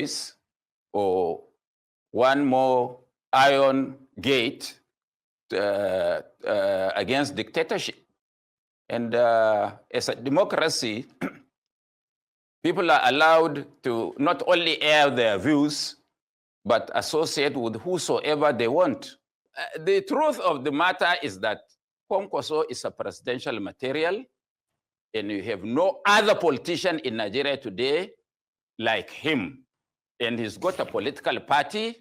voice or one more iron gate against dictatorship. And as a democracy, people are allowed to not only air their views, but associate with whosoever they want. The truth of the matter is that Kwankwaso is a presidential material, and you have no other politician in Nigeria today like him. And he's got a political party.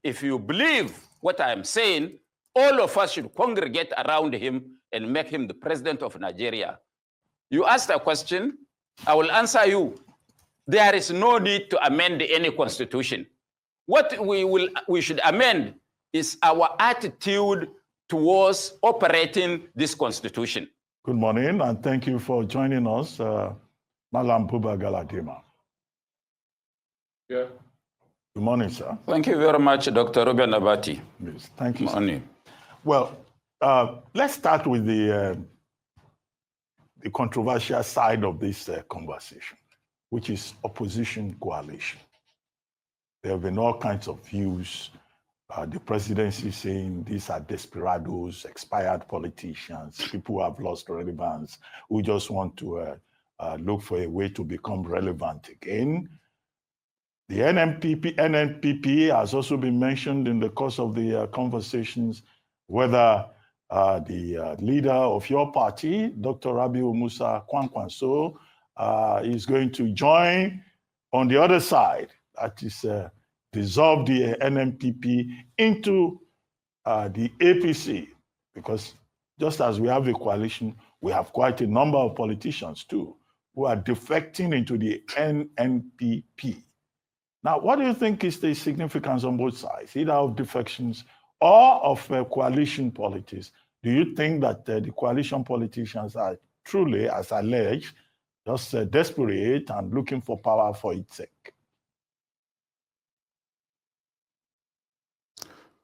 If you believe what I'm saying, all of us should congregate around him and make him the president of Nigeria. You asked a question, I will answer you. There is no need to amend any constitution. What we should amend is our attitude towards operating this constitution. Good morning, and thank you for joining us, Malam Buba Galadima. Yeah. Good morning, sir. Thank you very much, Dr. Rabiu Nabati. Yes, thank you. Good morning. Well, let's start with the controversial side of this conversation, which is opposition coalition. There have been all kinds of views. The presidency saying these are desperados, expired politicians, people who have lost relevance, who just want to look for a way to become relevant again. The NNPP has also been mentioned in the course of the conversations, whether the leader of your party, Dr. Rabiu Kwankwaso, is going to join on the other side, that is dissolve the NNPP into the APC, because just as we have a coalition, we have quite a number of politicians too, who are defecting into the NNPP. Now, what do you think is the significance on both sides, either of defections or of coalition politics? Do you think that the coalition politicians are truly, as alleged, just desperate and looking for power for its sake?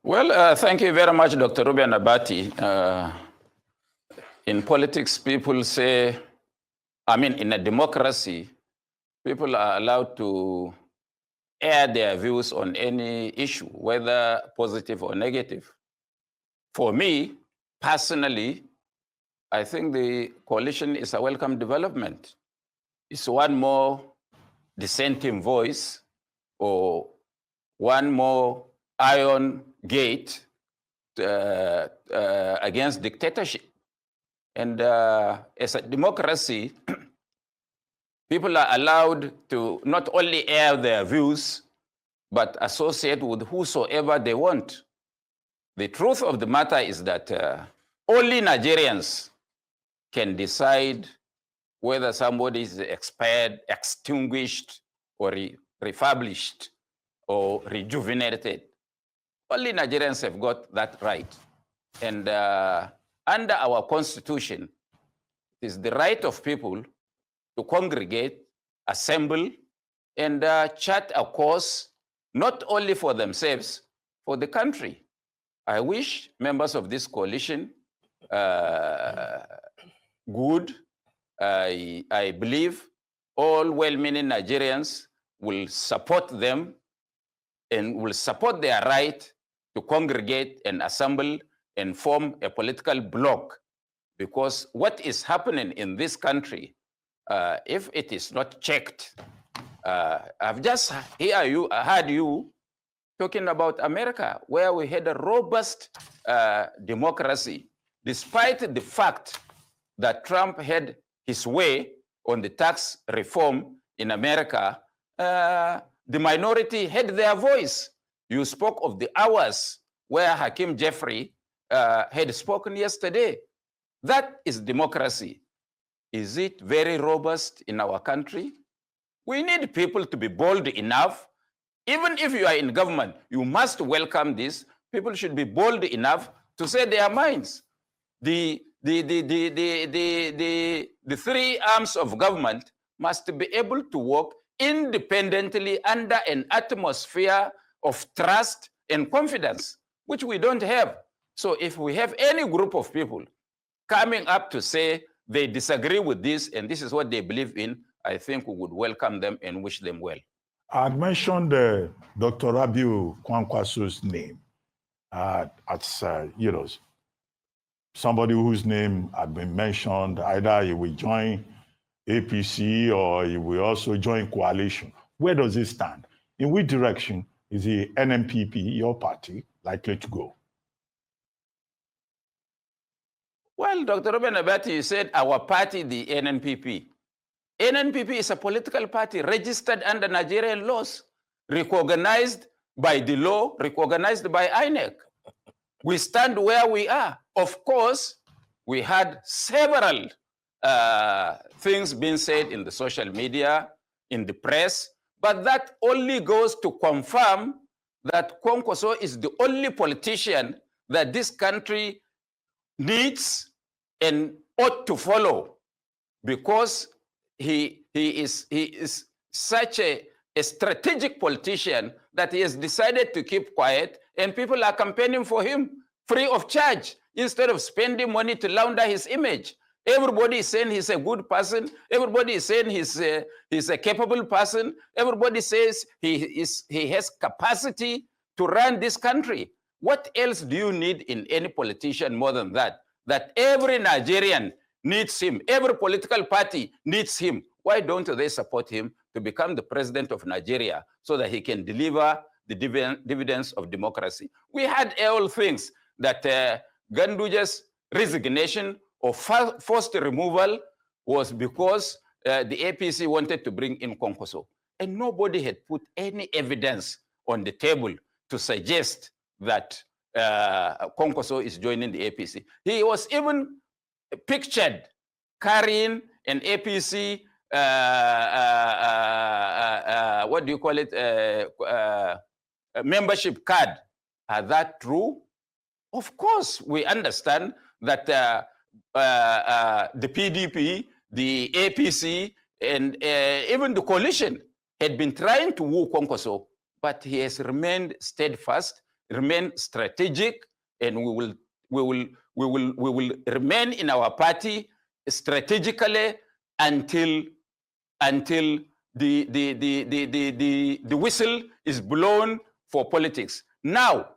Well, thank you very much, Dr. Rabiu Nabati. In politics, people say, in a democracy, people are allowed to air their views on any issue, whether positive or negative. For me, personally, I think the coalition is a welcome development. It's one more dissenting voice or one more iron gate against dictatorship. And as a democracy, people are allowed to not only air their views, but associate with whosoever they want. The truth of the matter is that only Nigerians can decide whether somebody is expired, extinguished, or refurbished, or rejuvenated. Only Nigerians have got that right. And under our constitution, it is the right of people to congregate, assemble, and chart a course, not only for themselves, for the country. I wish members of this coalition good. I believe all well-meaning Nigerians will support them and will support their right to congregate and assemble and form a political bloc. Because what is happening in this country, if it is not checked, I've just heard you talking about America, where we had a robust democracy, despite the fact that Trump had his way on the tax reform in America, the minority had their voice. You spoke of the hours where Hakeem Jeffrey had spoken yesterday. That is democracy. Is it very robust in our country? We need people to be bold enough. Even if you are in government, you must welcome this. People should be bold enough to say their minds. The three arms of government must be able to work independently under an atmosphere of trust and confidence, which we don't have. So if we have any group of people coming up to say they disagree with this and this is what they believe in, I think we would welcome them and wish them well. I mentioned Dr. Rabiu Kwankwaso's name as, somebody whose name had been mentioned. Either he will join APC or he will also join coalition. Where does he stand? In which direction is the NMPP, your party, likely to go? Well, Dr. Ruben Abati, you said our party, the NNPP. NNPP is a political party registered under Nigerian laws, recognized by the law, recognized by INEC. We stand where we are. Of course, we had several things being said in the social media, in the press, but that only goes to confirm that Kwankwaso is the only politician that this country needs and ought to follow, because he is such a strategic politician that he has decided to keep quiet, and people are campaigning for him free of charge instead of spending money to launder his image. Everybody is saying he's a good person. Everybody is saying he's a capable person. Everybody says he has capacity to run this country. What else do you need in any politician more than that? That every Nigerian needs him. Every political party needs him. Why don't they support him to become the president of Nigeria so that he can deliver the dividends of democracy? We had all things that Ganduja's resignation or forced removal was because the APC wanted to bring in Kwankwaso. And nobody had put any evidence on the table to suggest that Kwankwaso is joining the APC. He was even pictured carrying an APC, what do you call it, membership card. Are that true? Of course, we understand that the PDP, the APC, and even the coalition had been trying to woo Kwankwaso, but he has remained steadfast, remain strategic, and we will remain in our party strategically until the whistle is blown for politics. Now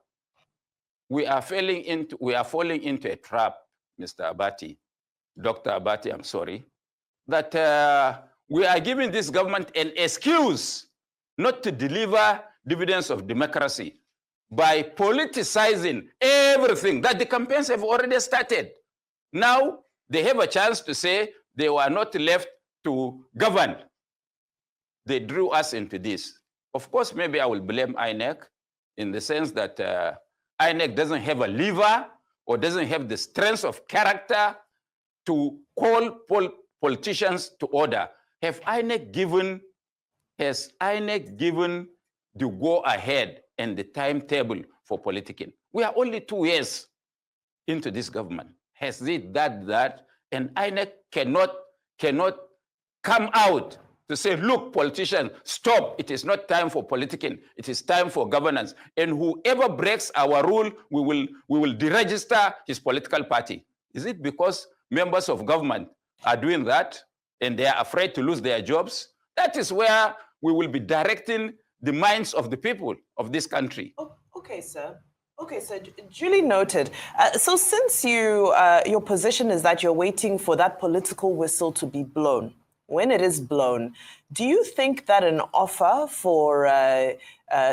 we are falling into a trap, Mr. Abati, Dr. Abati, I'm sorry, that we are giving this government an excuse not to deliver dividends of democracy by politicizing everything that the campaigns have already started. Now they have a chance to say they were not left to govern. They drew us into this. Of course, maybe I will blame INEC in the sense that INEC doesn't have a lever or doesn't have the strength of character to call politicians to order. Has INEC given the go-ahead and the timetable for politicking? We are only 2 years into this government. Has it done that? And INEC cannot come out to say, look, politicians, stop. It is not time for politicking. It is time for governance. And whoever breaks our rule, we will deregister his political party. Is it because members of government are doing that and they are afraid to lose their jobs? That is where we will be directing the minds of the people of this country. Okay, sir. Okay, so duly noted. So since your position is that you're waiting for that political whistle to be blown, when it is blown, do you think that an offer for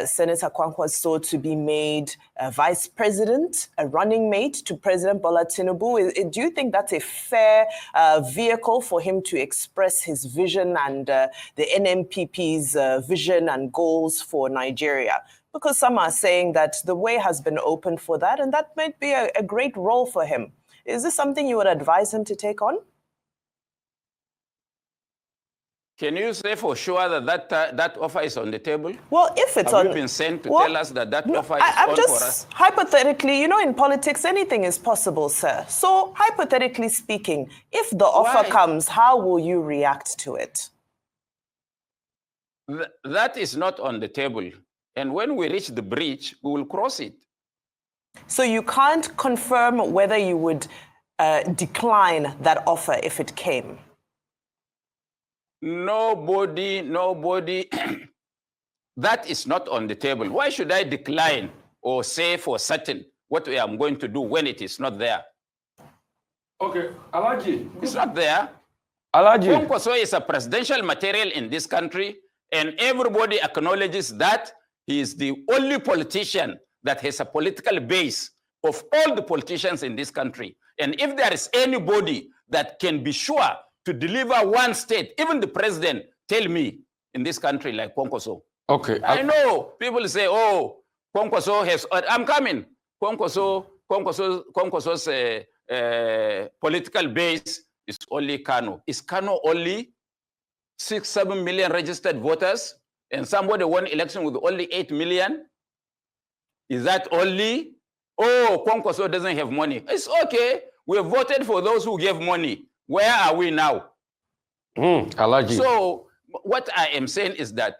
Senator Kwankwaso to be made vice president, a running mate to President Bola Tinubu, do you think that's a fair vehicle for him to express his vision and the NMPP's vision and goals for Nigeria? Because some are saying that the way has been opened for that, and that might be a great role for him. Is this something you would advise him to take on? Can you say for sure that that offer is on the table? Well, if it's Have you been sent to tell us that offer is on for us? Hypothetically, you know, in politics, anything is possible, sir. So, hypothetically speaking, if the offer comes, how will you react to it? That is not on the table. And when we reach the bridge, we will cross it. So you can't confirm whether you would decline that offer if it came? Nobody that is not on the table. Why should I decline or say for certain what I am going to do when it is not there? Okay, Alaji. It's not there. Alaji. Kwankwaso is a presidential material in this country, and everybody acknowledges that he is the only politician that has a political base of all the politicians in this country. And if there is anybody that can be sure to deliver one state, even the president, tell me, in this country like Kwankwaso. Okay. I know people say, oh, Kwankwaso has, I'm coming. Kwankwaso's political base is only Kano. Is Kano only 6-7 million registered voters and somebody won election with only 8 million? Is that only? Oh, Kwankwaso doesn't have money. It's okay. We have voted for those who gave money. Where are we now? Alaji. So what I am saying is that,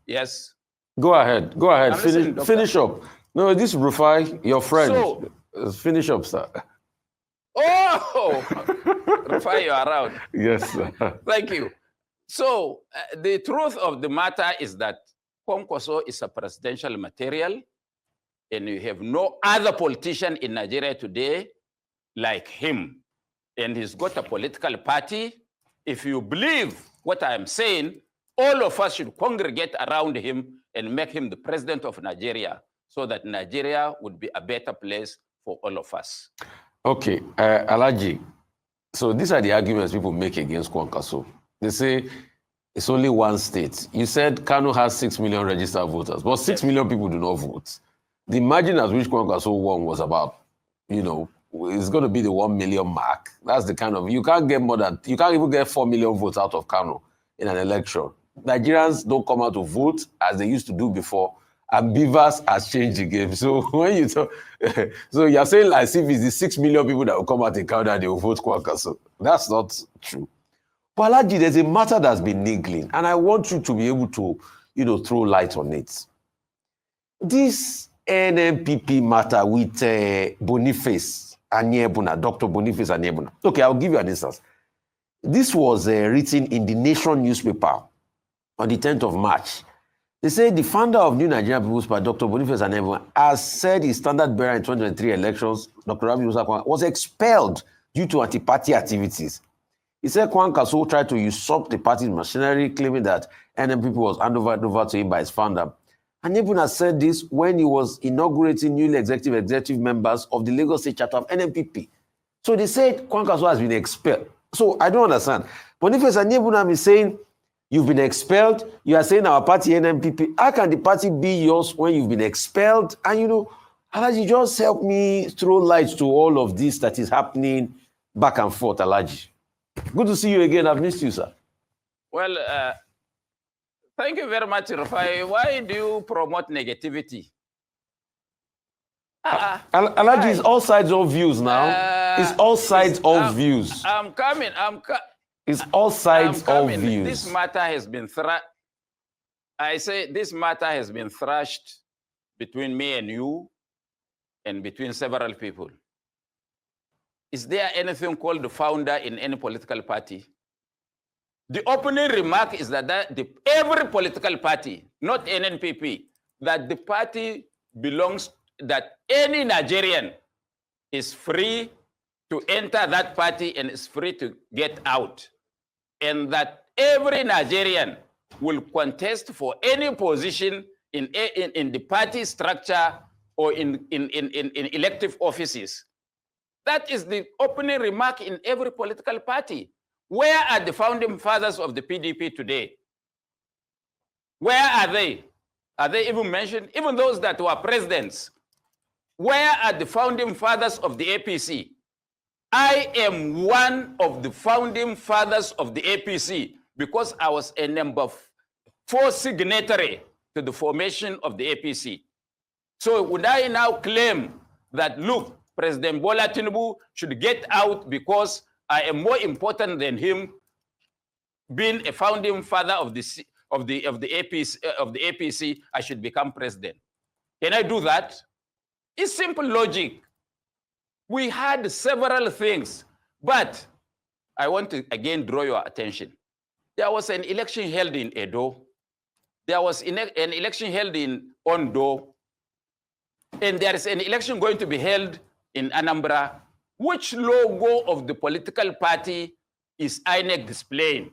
yes. Go ahead. Go ahead. Finish up. No, this Rufai, your friend. So, finish up, sir. Oh, Rufai, you are around. Yes, sir. Thank you. So the truth of the matter is that Kwankwaso is a presidential material, and you have no other politician in Nigeria today like him. And he's got a political party. If you believe what I am saying, all of us should congregate around him and make him the president of Nigeria so that Nigeria would be a better place for all of us. Okay, Alaji. So these are the arguments people make against Kwankwaso. They say it's only one state. You said Kano has 6 million registered voters, but 6 million people do not vote. The margin at which Kwankwaso won was about, it's going to be the 1 million mark. That's the kind of, you can't even get 4 million votes out of Kano in an election. Nigerians don't come out to vote as they used to do before, and Beavers has changed the game. So when you talk, so you're saying like if it's the 6 million people that will come out in Kano and they will vote Kwankwaso. That's not true. But Alaji, there's a matter that's been niggling, and I want you to be able to, throw light on it. This NNPP matter with Boniface Anyebuna, Dr. Boniface Anyebuna. Okay, I'll give you an instance. This was written in the Nation newspaper on the 10th of March. They say the founder of New Nigerian People's Party, Dr. Boniface Anyebuna, has said his standard bearer in 2023 elections, Dr. Rabiu Kwankwaso, was expelled due to anti-party activities. He said Kwankwaso tried to usurp the party's machinery, claiming that NNPP was handed over to him by his founder. Anyebuna said this when he was inaugurating newly executive members of the Lagos State chapter of NNPP. So they said Kwankwaso has been expelled. So I don't understand. Boniface Anyebuna is saying, you've been expelled. You are saying our party NNPP. How can the party be yours when you've been expelled? And Alaji, just help me throw light to all of this that is happening back and forth, Alaji. Good to see you again. I've missed you, sir. Well, thank you very much, Rufai. Why do you promote negativity? Alaji, it's all sides, all views now. It's all sides, all views. I'm coming. It's all sides, all views. This matter has been this matter has been thrashed between me and you and between several people. Is there anything called the founder in any political party? The opening remark is that, every political party, not NNPP, that the party belongs, that any Nigerian is free to enter that party and is free to get out. And that every Nigerian will contest for any position in the party structure or in elective offices. That is the opening remark in every political party. Where are the founding fathers of the PDP today? Where are they? Are they even mentioned? Even those that were presidents. Where are the founding fathers of the APC? I am one of the founding fathers of the APC because I was a number 4 signatory to the formation of the APC. So would I now claim that, look, President Bola Tinubu should get out because I am more important than him, being a founding father of the APC, I should become president? Can I do that? It's simple logic. We had several things, but I want to again draw your attention. There was an election held in Edo there was an election held in Ondo, and there is an election going to be held in Anambra. Which logo of the political party is INEC displaying?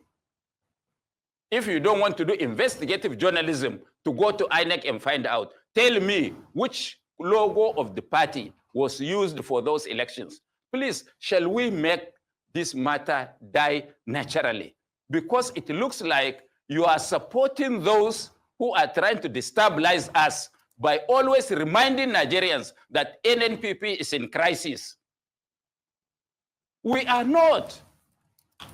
If you don't want to do investigative journalism to go to INEC and find out, tell me which logo of the party was used for those elections. Please, shall we make this matter die naturally? Because it looks like you are supporting those who are trying to destabilize us by always reminding Nigerians that NNPP is in crisis. We are not.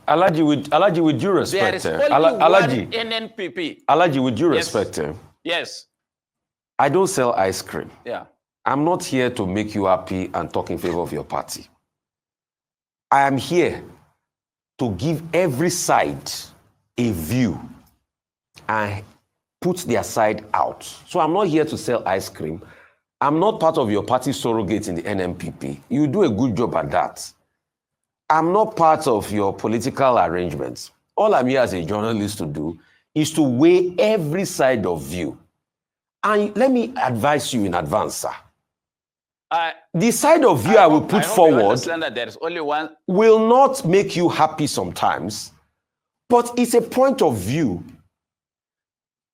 Alaji, with due respect, there is only one NNPP. Alaji, with due Yes. respect, Yes. I don't sell ice cream. Yeah. I'm not here to make you happy and talk in favor of your party. I am here to give every side a view and put their side out. So I'm not here to sell ice cream. I'm not part of your party surrogate in the NNPP. You do a good job at that. I'm not part of your political arrangements. All I'm here as a journalist to do is to weigh every side of view. And let me advise you in advance, sir. The side of view I will put forward that there is only one will not make you happy sometimes, but it's a point of view.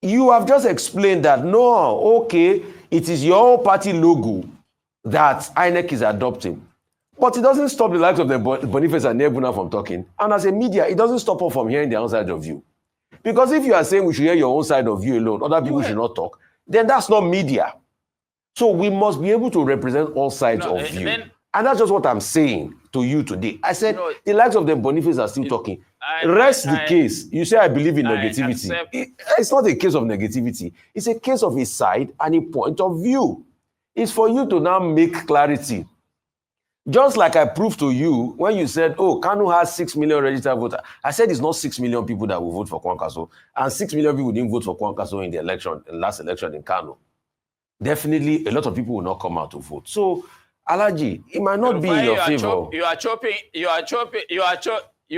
You have just explained that, no, okay, it is your party logo that INEC is adopting. But it doesn't stop the likes of the Boniface and Nebuna from talking. And as a media, it doesn't stop us from hearing their own side of view. Because if you are saying we should hear your own side of view alone, other people should not talk, then that's not media. So we must be able to represent all sides of view. And that's just what I'm saying to you today. I said, the likes of the Boniface are still talking. Rest the case. You say, I believe in negativity. It's not a case of negativity. It's a case of a side and a point of view. It's for you to now make clarity. Just like I proved to you when you said, oh, Kanu has 6 million registered voters. I said it's not 6 million people that will vote for Kwankwaso. And 6 million people didn't vote for Kwankwaso in the election, in last election in Kanu. Definitely, a lot of people will not come out to vote. So, Alaji, it might not be in your favor. You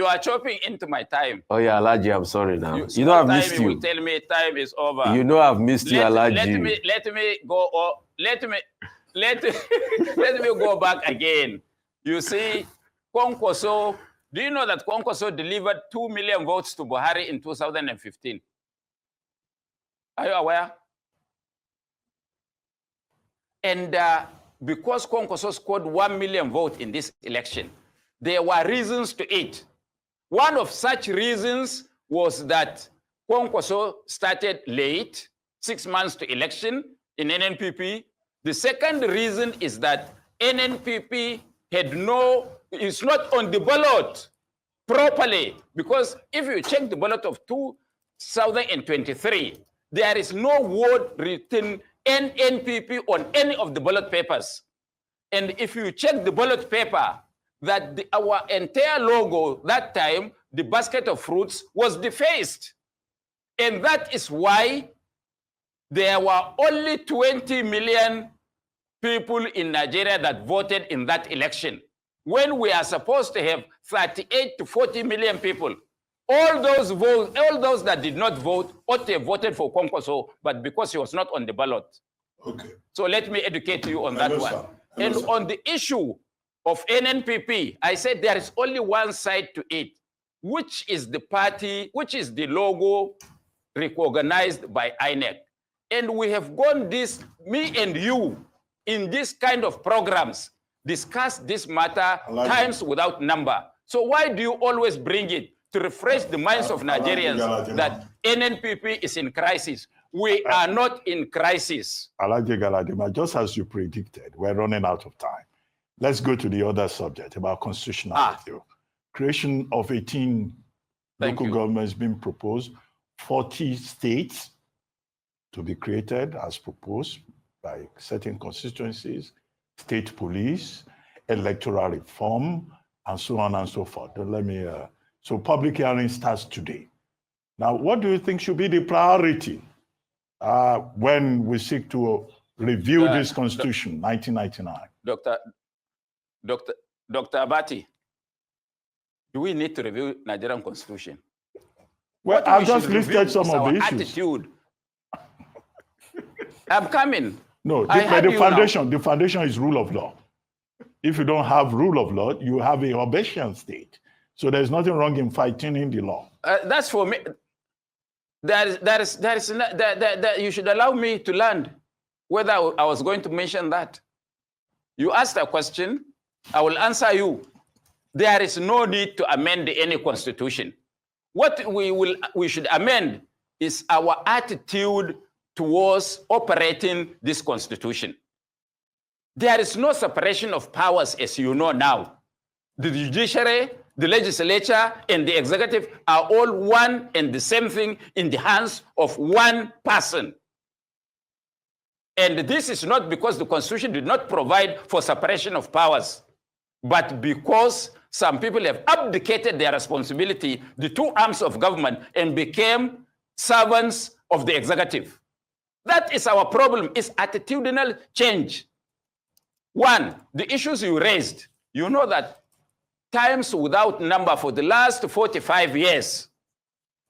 are chopping into my time. Oh yeah, Alaji, I'm sorry now. You know I've missed you. You will tell me time is over. You know I've missed you, Alaji. Let me go. Let me go back again. You see, Kwankwaso, do you know that Kwankwaso delivered 2 million votes to Buhari in 2015? Are you aware? And because Kwankwaso scored 1 million votes in this election, there were reasons to it. One of such reasons was that Kwankwaso started late, 6 months to election in NNPP. The second reason is that NNPP is not on the ballot properly, because if you check the ballot of 2023, there is no word written NNPP on any of the ballot papers. And if you check the ballot paper, that our entire logo that time, the basket of fruits, was defaced. And that is why there were only 20 million people in Nigeria that voted in that election, when we are supposed to have 38 to 40 million people. All those that did not vote ought to have voted for Kwankwaso, but because he was not on the ballot. Okay. So let me educate you on that one. And on the issue of NNPP, I said there is only one side to it, which is the party, which is the logo recognized by INEC. And we have gone this, me and you, in this kind of programs, discuss this matter times without number. So why do you always bring it? To refresh the minds of Nigerians that NNPP is in crisis. We are not in crisis. Alaji Galadima, just as you predicted, we're running out of time. Let's go to the other subject about constitutionality. Creation of 18 local governments being proposed, 40 states to be created as proposed by certain constituencies, state police, electoral reform, and so on and so forth. So public hearing starts today. Now, what do you think should be the priority when we seek to review this constitution, 1999? Dr. Abati, do we need to review Nigerian constitution? Well, I've just listed some of the issues. Attitude I'm coming. No, I but heard the you now. foundation is rule of law. If you don't have rule of law, you have a Hobbesian state. So there's nothing wrong in fighting in the law. That's for me. You should allow me to land whether I was going to mention that. You asked a question, I will answer you. There is no need to amend any constitution. What we should amend is our attitude towards operating this constitution. There is no separation of powers, as you know now. The judiciary, the legislature, and the executive are all one and the same thing in the hands of one person. And this is not because the Constitution did not provide for separation of powers, but because some people have abdicated their responsibility, the two arms of government, and became servants of the executive. That is our problem, is attitudinal change. One, the issues you raised, you know that times without number for the last 45 years,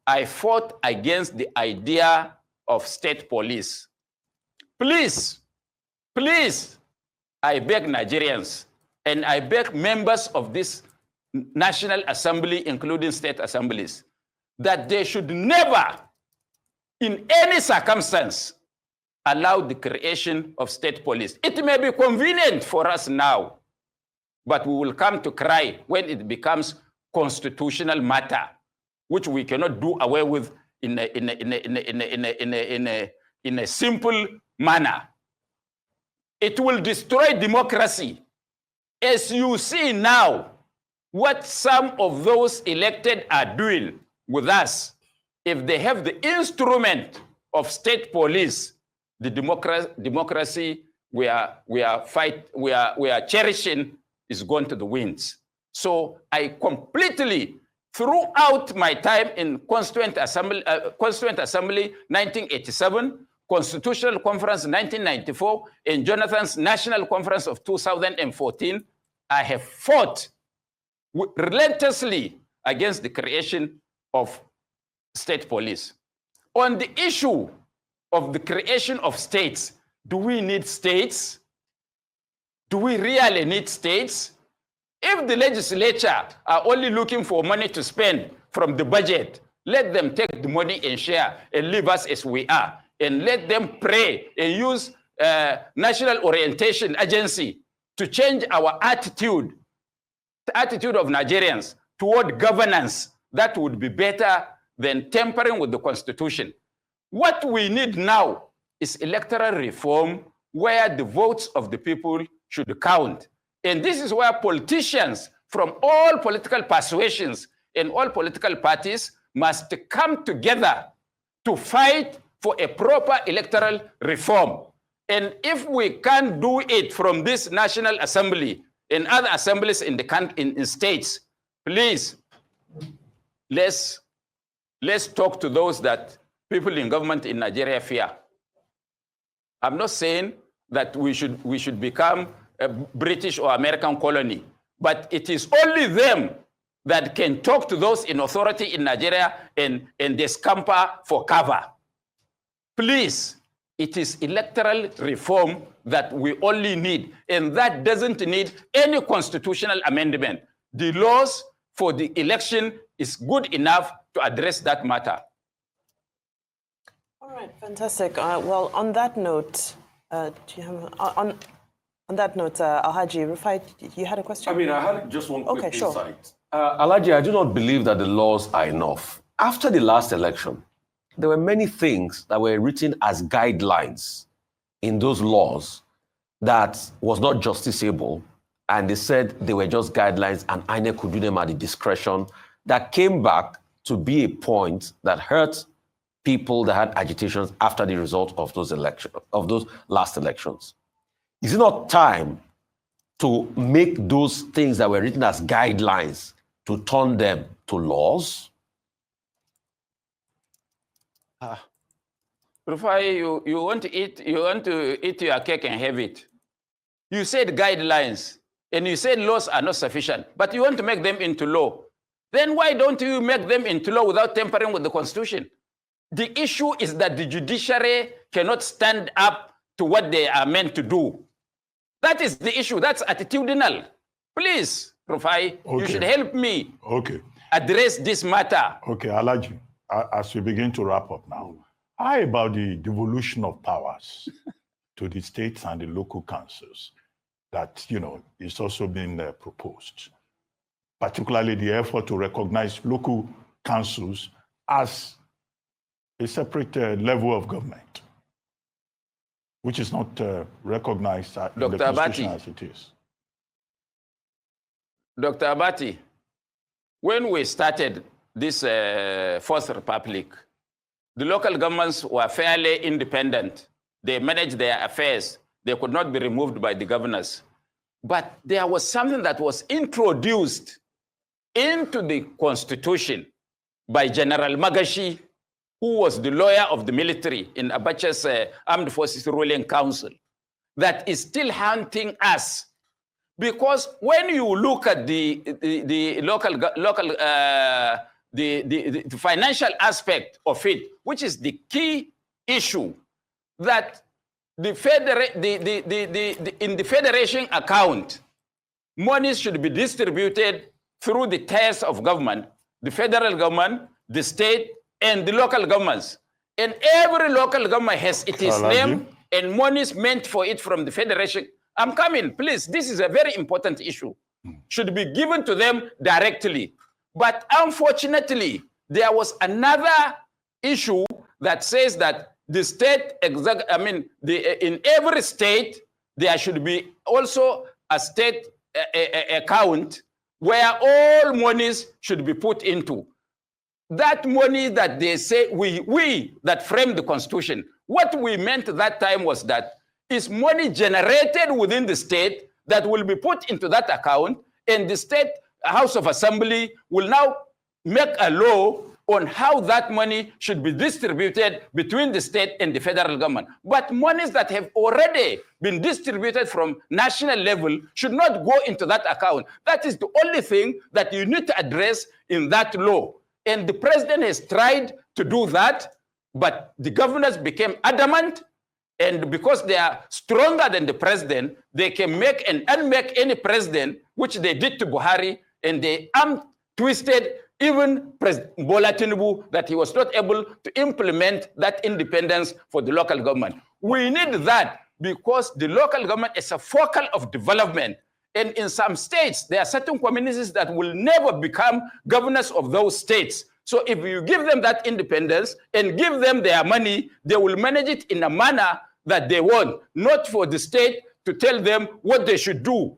I fought against the idea of state police. Please, please, I beg Nigerians, and I beg members of this National Assembly, including state assemblies, that they should never, in any circumstance, allow the creation of state police. It may be convenient for us now, but we will come to cry when it becomes constitutional matter, which we cannot do away with in a simple manner. It will destroy democracy. As you see now, what some of those elected are doing with us, if they have the instrument of state police, the democracy we are cherishing is gone to the winds. So I completely, throughout my time in Constituent Assembly 1987, Constitutional Conference 1994, and Jonathan's National Conference of 2014, I have fought relentlessly against the creation of state police. On the issue of the creation of states, do we need states? Do we really need states? If the legislature are only looking for money to spend from the budget, let them take the money and share and leave us as we are. And let them pray and use National Orientation Agency to change our attitude, the attitude of Nigerians toward governance. That would be better than tampering with the Constitution. What we need now is electoral reform where the votes of the people should count. And this is where politicians from all political persuasions and all political parties must come together to fight for a proper electoral reform. And if we can't do it from this National Assembly and other assemblies in the states, please, let's talk to those that people in government in Nigeria fear. I'm not saying that we should become a British or American colony, but it is only them that can talk to those in authority in Nigeria and they scamper for cover. Please, it is electoral reform that we only need, and that doesn't need any constitutional amendment. The laws for the election is good enough to address that matter. All right, fantastic. Well, on that note, do you have on that note, Alhaji Rufai, you had a question? I mean, I had just one quick sure. insight. Alhaji, I do not believe that the laws are enough. After the last election, there were many things that were written as guidelines in those laws that was not justiciable, and they said they were just guidelines and INEC could do them at the discretion, that came back to be a point that hurt people that had agitations after the result of those elections, of those last elections. Is it not time to make those things that were written as guidelines to turn them to laws? Rufai, you want to eat your cake and have it. You said guidelines, and you said laws are not sufficient, but you want to make them into law. Then why don't you make them into law without tampering with the Constitution? The issue is that the judiciary cannot stand up to what they are meant to do. That is the issue. That's attitudinal. Please, Rufai, you should help me address this matter. Okay, Alaji, as we begin to wrap up now, how about the devolution of powers to the states and the local councils that, is also being proposed, particularly the effort to recognize local councils as a separate level of government, which is not recognized in the Constitution as it is. Dr. Abati, when we started this Fourth Republic, the local governments were fairly independent. They managed their affairs. They could not be removed by the governors. But there was something that was introduced into the Constitution by General Magashi, who was the lawyer of the military in Abacha's Armed Forces Ruling Council, that is still haunting us. Because when you look at the financial aspect of it, which is the key issue, that in the federation account, monies should be distributed through the tiers of government, the federal government, the state, and the local governments. And every local government has its name and monies meant for it from the federation. I'm coming, please. This is a very important issue. Should be given to them directly. But unfortunately, there was another issue that says that the state, in every state, there should be also a state account where all monies should be put into. That money that they say, we that framed the Constitution, what we meant that time was that is money generated within the state that will be put into that account, and the state House of Assembly will now make a law on how that money should be distributed between the state and the federal government. But monies that have already been distributed from national level should not go into that account. That is the only thing that you need to address in that law. And the president has tried to do that, but the governors became adamant, and because they are stronger than the president, they can make and unmake any president, which they did to Buhari, and they twisted even President Bola Tinubu, that he was not able to implement that independence for the local government. We need that because the local government is a focal of development. And in some states, there are certain communities that will never become governors of those states. So if you give them that independence and give them their money, they will manage it in a manner that they want, not for the state to tell them what they should do.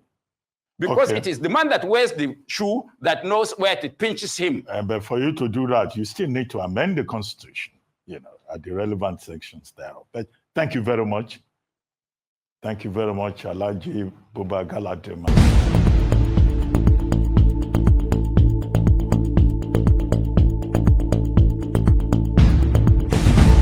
Because it is the man that wears the shoe that knows where it pinches him. But for you to do that, you still need to amend the Constitution, at the relevant sections thereof. But thank you very much. Thank you very much, Alhaji Buba Galadima.